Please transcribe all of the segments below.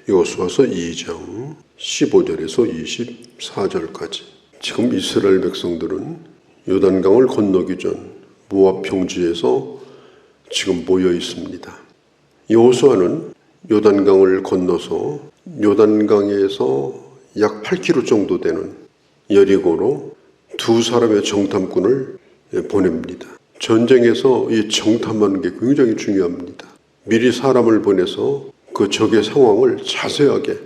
여호수아서 2장 15절에서 24절까지. 지금 이스라엘 백성들은 요단강을 건너기 전 모압 평지에서 지금 모여 있습니다. 여호수아는 요단강을 건너서 요단강에서 약 8km 정도 되는 여리고로 두 사람의 정탐꾼을 보냅니다. 전쟁에서 이 정탐하는 게 굉장히 중요합니다. 미리 사람을 보내서 그 적의 상황을 자세하게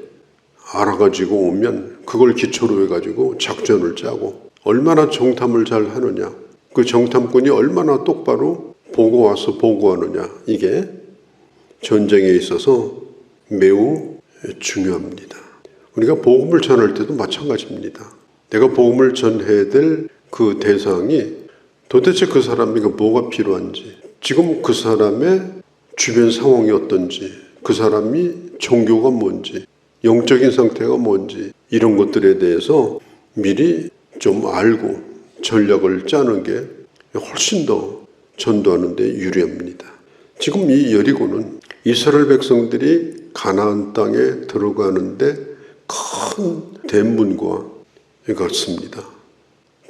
알아가지고 오면 그걸 기초로 해가지고 작전을 짜고, 얼마나 정탐을 잘 하느냐, 그 정탐꾼이 얼마나 똑바로 보고 와서 보고하느냐, 이게 전쟁에 있어서 매우 중요합니다. 우리가 복음을 전할 때도 마찬가지입니다. 내가 복음을 전해야 될 그 대상이 도대체 그 사람에게 뭐가 필요한지, 지금 그 사람의 주변 상황이 어떤지, 그 사람이 종교가 뭔지, 영적인 상태가 뭔지, 이런 것들에 대해서 미리 좀 알고 전략을 짜는 게 훨씬 더 전도하는 데 유리합니다. 지금 이 여리고는 이스라엘 백성들이 가나안 땅에 들어가는데 큰 대문과 같습니다.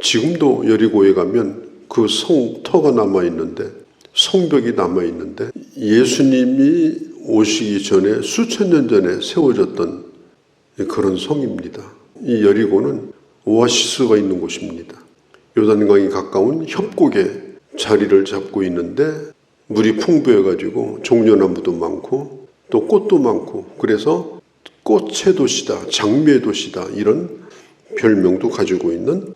지금도 여리고에 가면 그 성터가 남아있는데, 성벽이 남아있는데, 예수님이 오시기 전에 수천 년 전에 세워졌던 그런 성입니다. 이 여리고는 오아시스가 있는 곳입니다. 요단강이 가까운 협곡에 자리를 잡고 있는데 물이 풍부해가지고 종려나무도 많고 또 꽃도 많고, 그래서 꽃의 도시다, 장미의 도시다, 이런 별명도 가지고 있는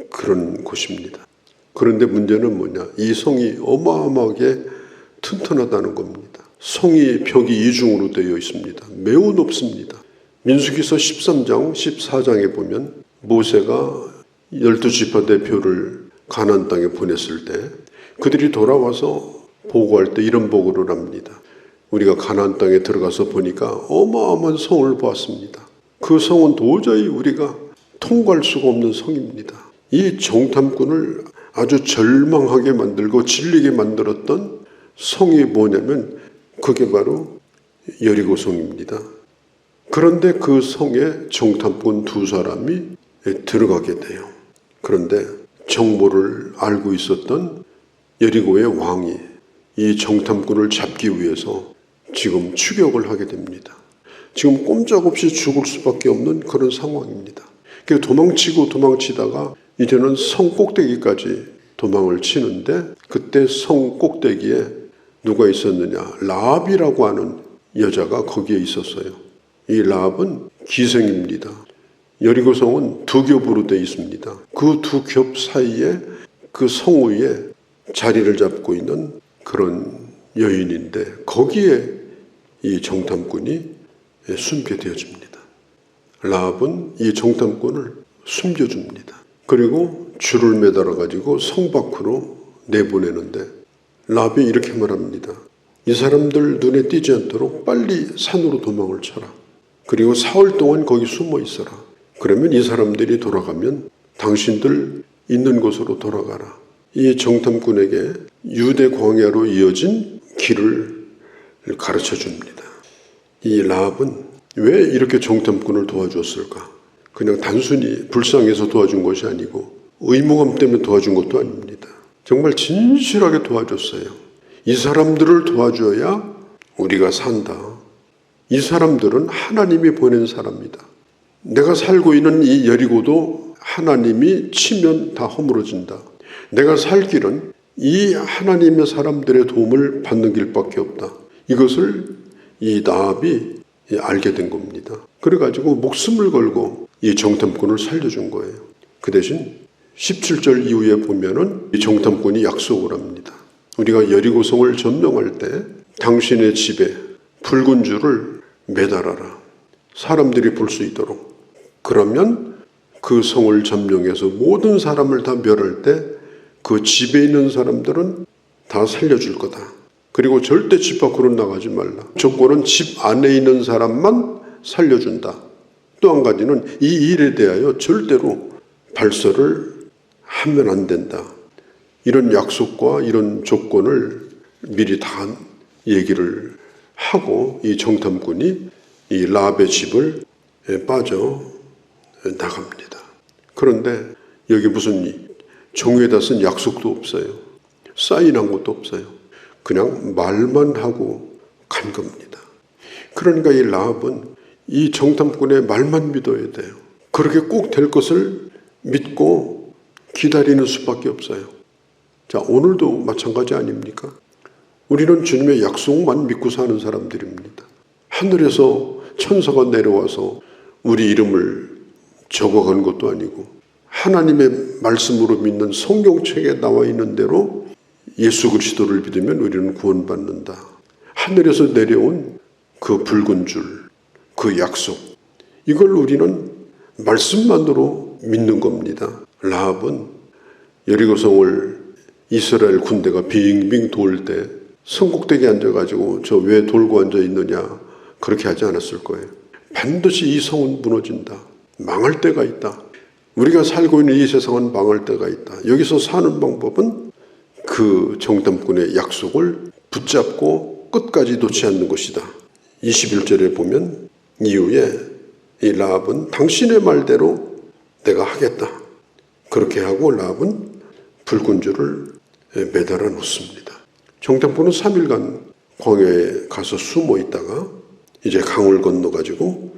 그런 곳입니다. 그런데 문제는 뭐냐? 이 성이 어마어마하게 튼튼하다는 겁니다. 성이 벽이 이중으로 되어 있습니다. 매우 높습니다. 민수기서 13장, 14장에 보면 모세가 12지파 대표를 가나안 땅에 보냈을 때 그들이 돌아와서 보고할 때 이런 보고를 합니다. 우리가 가나안 땅에 들어가서 보니까 어마어마한 성을 보았습니다. 그 성은 도저히 우리가 통과할 수가 없는 성입니다. 이 정탐꾼을 아주 절망하게 만들고 질리게 만들었던 성이 뭐냐면 그게 바로 여리고성입니다. 그런데 그 성에 정탐꾼 두 사람이 들어가게 돼요. 그런데 정보를 알고 있었던 여리고의 왕이 이 정탐꾼을 잡기 위해서 지금 추격을 하게 됩니다. 지금 꼼짝없이 죽을 수밖에 없는 그런 상황입니다. 도망치고 도망치다가 이제는 성 꼭대기까지 도망을 치는데, 그때 성 꼭대기에 누가 있었느냐? 라합이라고 하는 여자가 거기에 있었어요. 이 라합은 기생입니다. 여리고성은 두 겹으로 되어 있습니다. 그 두 겹 사이에 그 성 위에 자리를 잡고 있는 그런 여인인데, 거기에 이 정탐꾼이 숨겨되어집니다. 라합은 이 정탐꾼을 숨겨줍니다. 그리고 줄을 매달아가지고 성 밖으로 내보내는데, 라합이 이렇게 말합니다. 이 사람들 눈에 띄지 않도록 빨리 산으로 도망을 쳐라. 그리고 사흘 동안 거기 숨어 있어라. 그러면 이 사람들이 돌아가면 당신들 있는 곳으로 돌아가라. 이 정탐꾼에게 유대 광야로 이어진 길을 가르쳐 줍니다. 이 라합은 왜 이렇게 정탐꾼을 도와줬을까? 그냥 단순히 불쌍해서 도와준 것이 아니고 의무감 때문에 도와준 것도 아닙니다. 정말 진실하게 도와줬어요. 이 사람들을 도와줘야 우리가 산다. 이 사람들은 하나님이 보낸 사람이다. 내가 살고 있는 이 여리고도 하나님이 치면 다 허물어진다. 내가 살 길은 이 하나님의 사람들의 도움을 받는 길밖에 없다. 이것을 이 라합이 알게 된 겁니다. 그래가지고 목숨을 걸고 이 정탐꾼을 살려준 거예요. 그 대신 17절 이후에 보면은 이 정탐꾼이 약속을 합니다. 우리가 여리고성을 점령할 때 당신의 집에 붉은 줄을 매달아라. 사람들이 볼 수 있도록. 그러면 그 성을 점령해서 모든 사람을 다 멸할 때 그 집에 있는 사람들은 다 살려줄 거다. 그리고 절대 집 밖으로 나가지 말라. 조건은 집 안에 있는 사람만 살려준다. 또 한 가지는 이 일에 대하여 절대로 발설을 하면 안 된다. 이런 약속과 이런 조건을 미리 다 얘기를 하고 이 정탐꾼이 이 라합의 집을 빠져 나갑니다. 그런데 여기 무슨 종이에다 쓴 약속도 없어요. 사인한 것도 없어요. 그냥 말만 하고 간 겁니다. 그러니까 이 라합은 이 정탐꾼의 말만 믿어야 돼요. 그렇게 꼭 될 것을 믿고 기다리는 수밖에 없어요. 자, 오늘도 마찬가지 아닙니까? 우리는 주님의 약속만 믿고 사는 사람들입니다. 하늘에서 천사가 내려와서 우리 이름을 적어간 것도 아니고 하나님의 말씀으로 믿는 성경책에 나와 있는 대로 예수 그리스도를 믿으면 우리는 구원받는다. 하늘에서 내려온 그 붉은 줄, 그 약속, 이걸 우리는 말씀만으로 믿는 겁니다. 라합은 여리고성을 이스라엘 군대가 빙빙 돌 때 성곡대기에 앉아가지고 저 왜 돌고 앉아 있느냐 그렇게 하지 않았을 거예요. 반드시 이 성은 무너진다. 망할 때가 있다. 우리가 살고 있는 이 세상은 망할 때가 있다. 여기서 사는 방법은 그 정탐꾼의 약속을 붙잡고 끝까지 놓지 않는 것이다. 21절에 보면 이후에 이 라합은 당신의 말대로 내가 하겠다. 그렇게 하고 라합은 붉은 줄을 매달아 놓습니다. 정탐꾼은 3일간 광야에 가서 숨어 있다가 이제 강을 건너가지고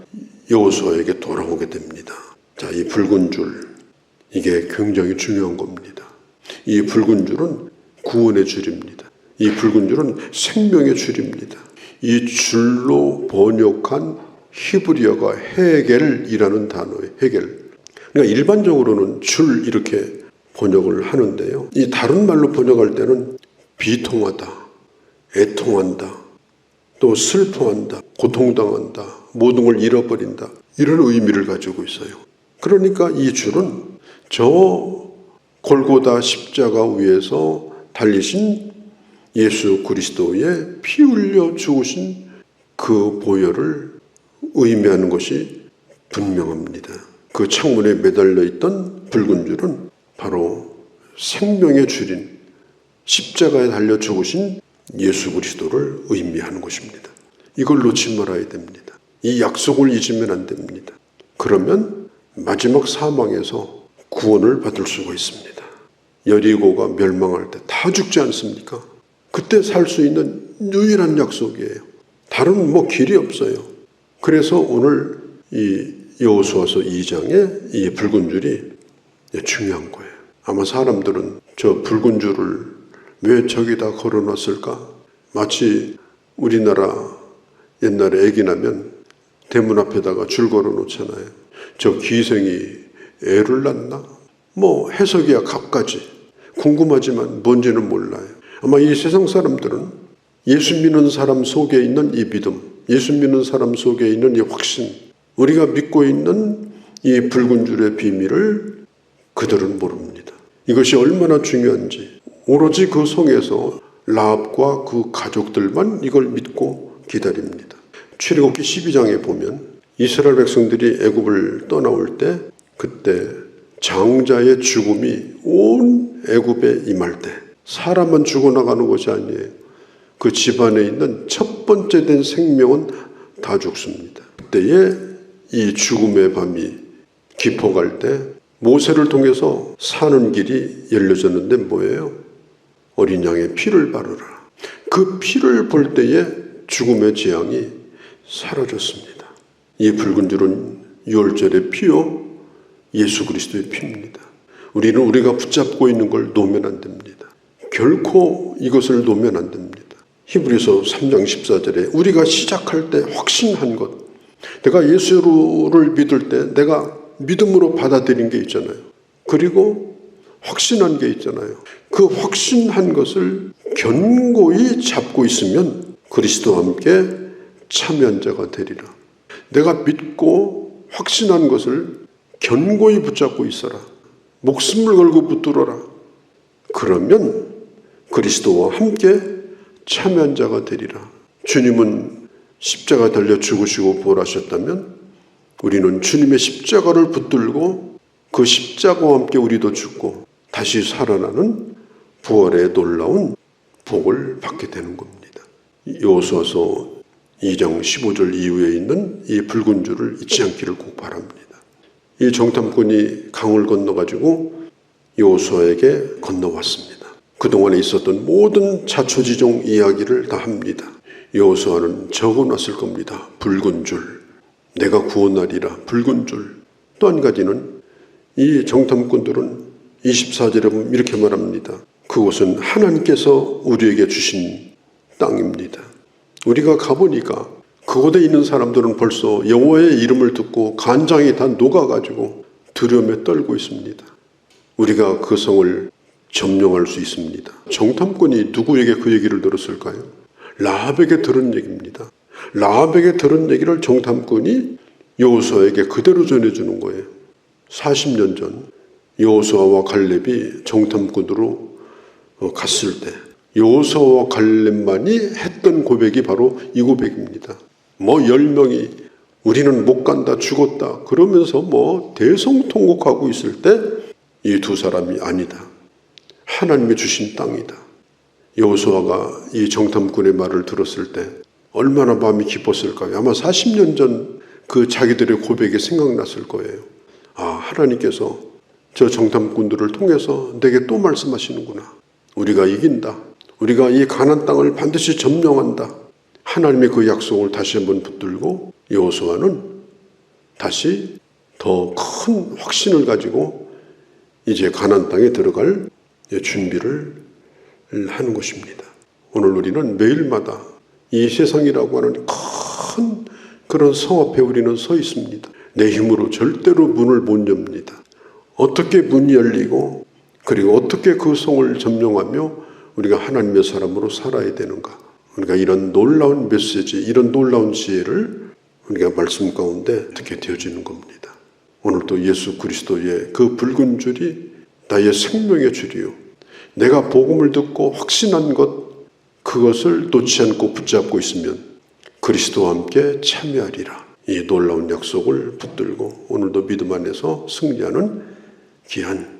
여호수아에게 돌아오게 됩니다. 자, 이 붉은 줄, 이게 굉장히 중요한 겁니다. 이 붉은 줄은 구원의 줄입니다. 이 붉은 줄은 생명의 줄입니다. 이 줄로 번역한 히브리어가 헤겔이라는 단어예요. 헤겔. 그러니까 일반적으로는 줄 이렇게 번역을 하는데요. 이 다른 말로 번역할 때는 비통하다, 애통한다, 또 슬퍼한다, 고통당한다, 모든 걸 잃어버린다, 이런 의미를 가지고 있어요. 그러니까 이 줄은 저 골고다 십자가 위에서 달리신 예수 그리스도의 피 흘려 죽으신 그 보혈을 의미하는 것이 분명합니다. 그 창문에 매달려 있던 붉은 줄은 바로 생명의 줄인 십자가에 달려 죽으신 예수 그리스도를 의미하는 것입니다. 이걸 놓지 말아야 됩니다. 이 약속을 잊으면 안 됩니다. 그러면 마지막 사망에서 구원을 받을 수가 있습니다. 여리고가 멸망할 때 다 죽지 않습니까? 그때 살 수 있는 유일한 약속이에요. 다른 길이 없어요. 그래서 오늘 이 여호수아서 2장에 이 붉은 줄이 중요한 거예요. 아마 사람들은 저 붉은 줄을 왜 저기다 걸어놨을까? 마치 우리나라 옛날에 아기 나면 대문 앞에다가 줄 걸어놓잖아요. 저 기생이 애를 낳나? 해석이야 갖가지. 궁금하지만 뭔지는 몰라요. 아마 이 세상 사람들은 예수 믿는 사람 속에 있는 이 믿음, 예수 믿는 사람 속에 있는 이 확신, 우리가 믿고 있는 이 붉은 줄의 비밀을 그들은 모릅니다. 이것이 얼마나 중요한지 오로지 그 성에서 라합과 그 가족들만 이걸 믿고 기다립니다. 출애굽기 12장에 보면 이스라엘 백성들이 애굽을 떠나올 때 그때 장자의 죽음이 온 애굽에 임할 때 사람만 죽어나가는 것이 아니에요. 그 집안에 있는 첫 번째 된 생명은 다 죽습니다. 그때에 이 죽음의 밤이 깊어갈 때 모세를 통해서 사는 길이 열려졌는데 뭐예요? 어린 양의 피를 바르라. 그 피를 볼 때에 죽음의 재앙이 사라졌습니다. 이 붉은 줄은 유월절의 피요 예수 그리스도의 피입니다. 우리는 우리가 붙잡고 있는 걸 놓으면 안 됩니다. 결코 이것을 놓으면 안 됩니다. 히브리서 3장 14절에 우리가 시작할 때 확신한 것, 내가 예수를 믿을 때 내가 믿음으로 받아들인 게 있잖아요. 그리고 확신한 게 있잖아요. 그 확신한 것을 견고히 잡고 있으면 그리스도와 함께 참여한 자가 되리라. 내가 믿고 확신한 것을 견고히 붙잡고 있어라. 목숨을 걸고 붙들어라. 그러면 그리스도와 함께 참여한 자가 되리라. 주님은 십자가 달려 죽으시고 부활하셨다면 우리는 주님의 십자가를 붙들고 그 십자가와 함께 우리도 죽고 다시 살아나는 부활의 놀라운 복을 받게 되는 겁니다. 여호수아서 2장 15절 이후에 있는 이 붉은 줄을 잊지 않기를 꼭 바랍니다. 이 정탐꾼이 강을 건너가지고 여호수아에게 건너왔습니다. 그동안에 있었던 모든 자초지종 이야기를 다 합니다. 여호수아는 적어놨을 겁니다. 붉은 줄, 내가 구원하리라, 붉은 줄. 또 한 가지는 이 정탐꾼들은 24절에 보면 이렇게 말합니다. 그곳은 하나님께서 우리에게 주신 땅입니다. 우리가 가보니까 그곳에 있는 사람들은 벌써 여호와의 이름을 듣고 간장이 다 녹아가지고 두려움에 떨고 있습니다. 우리가 그 성을 점령할 수 있습니다. 정탐꾼이 누구에게 그 얘기를 들었을까요? 라합에게 들은 얘기입니다. 라합에게 들은 얘기를 정탐꾼이 여호수아에게 그대로 전해주는 거예요. 40년 전 여호수아와 갈렙이 정탐꾼으로 갔을 때 여호수아와 갈렙만이 했던 고백이 바로 이 고백입니다. 10명이 우리는 못 간다, 죽었다 그러면서 대성통곡하고 있을 때 이 두 사람이 아니다. 하나님이 주신 땅이다. 여호수아가 이 정탐꾼의 말을 들었을 때 얼마나 마음이 기뻤을까요? 아마 40년 전 그 자기들의 고백이 생각났을 거예요. 아, 하나님께서 저 정탐꾼들을 통해서 내게 또 말씀하시는구나. 우리가 이긴다. 우리가 이 가나안 땅을 반드시 점령한다. 하나님의 그 약속을 다시 한번 붙들고 여호수아는 다시 더 큰 확신을 가지고 이제 가나안 땅에 들어갈 준비를 하는 것입니다. 오늘 우리는 매일마다 이 세상이라고 하는 큰 그런 성 앞에 우리는 서 있습니다. 내 힘으로 절대로 문을 못 엽니다. 어떻게 문이 열리고 그리고 어떻게 그 성을 점령하며 우리가 하나님의 사람으로 살아야 되는가. 그러니까 이런 놀라운 메시지, 이런 놀라운 지혜를 우리가 말씀 가운데 듣게 되어지는 겁니다. 오늘도 예수 그리스도의 그 붉은 줄이 나의 생명의 줄이요. 내가 복음을 듣고 확신한 것, 그것을 놓지 않고 붙잡고 있으면 그리스도와 함께 참여하리라. 이 놀라운 약속을 붙들고 오늘도 믿음 안에서 승리하는 귀한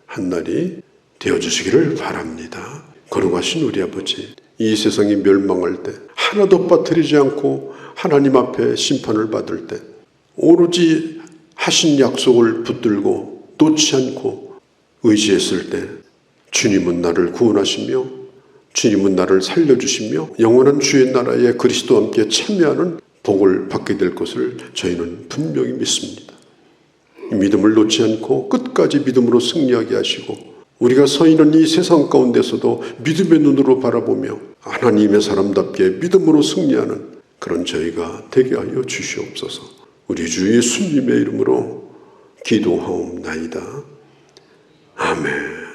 한날이 되어주시기를 바랍니다. 거룩하신 우리 아버지, 이 세상이 멸망할 때 하나도 빠뜨리지 않고 하나님 앞에 심판을 받을 때 오로지 하신 약속을 붙들고 놓지 않고 의지했을 때 주님은 나를 구원하시며 주님은 나를 살려주시며 영원한 주의 나라에 그리스도와 함께 참여하는 복을 받게 될 것을 저희는 분명히 믿습니다. 믿음을 놓지 않고 끝까지 믿음으로 승리하게 하시고 우리가 서 있는 이 세상 가운데서도 믿음의 눈으로 바라보며 하나님의 사람답게 믿음으로 승리하는 그런 저희가 되게 하여 주시옵소서. 우리 주 예수님의 이름으로 기도하옵나이다. 아멘.